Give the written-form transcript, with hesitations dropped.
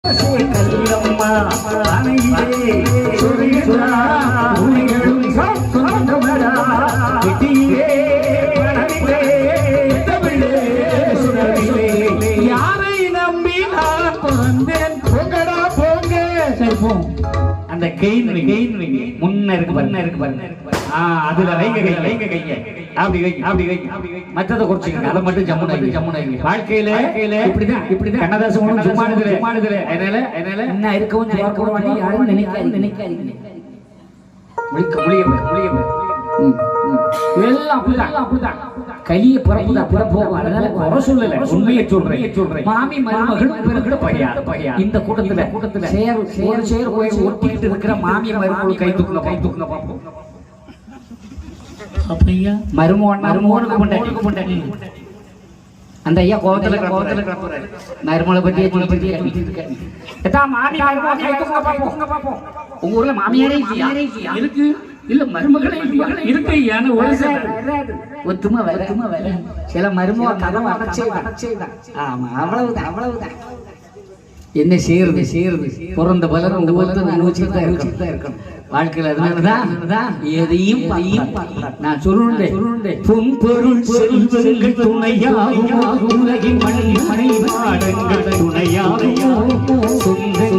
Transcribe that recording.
கல்லம்மா அணையிலே சுரியுதா உயிரும் சொந்தமடா கிட்டியே பணமிலே தமிழே சுடரிலே யாரை நம்பி நான் வந்தேன் போங்கடா போங்க சரி போ அந்த கெயின் முன்ன இருக்கு பாருங்க அதுல வைங்க கைய அப்படி மற்றதை குறைச்சிங்க அதை மட்டும் ஜம்முன வாழ்க்கையில இப்படிதான் கண்ணதாசன் சும்மானதுல அதனால என்ன இருக்கவும் யாரும் நினைக்காதீங்க அப்படிதான் களிய பிறப்போம் அதனால குறை சொல்லல உண்மையை சொல்றேன் மாமி மருமகள் பையா இந்த கூட்டத்துல சேர் ஒட்டிக்கிட்டு இருக்கிற மாமி மருமகள் கை தூக்குங்க பார்ப்போம் அப்படியா மருமகனுக்கு கொண்டாடி அந்த ஐயா கோவத்துல கிடப்புறாரு மருமகளை பத்தி மாமி பார்ப்போம் உங்க ஊர்ல மாமியாரே இருக்கு இல்ல மருமகளே இருக்கு ஒத்துமா வர சில மருமக கதவை அடைச்சேதான் ஆமா அவ்வளவுதான் என்ன செய்யறது பிறந்த பலர் அனுபவிச்சுட்டு தான் இருக்கணும் வாழ்க்கையில் அதனாலதான் எதையும் நான் சொல்லுண்டேன் பொன்பொருள் செல்வங்கள் துணையாகும் உலகின் மணி மாடங்கள் துணையாகும் சொந்த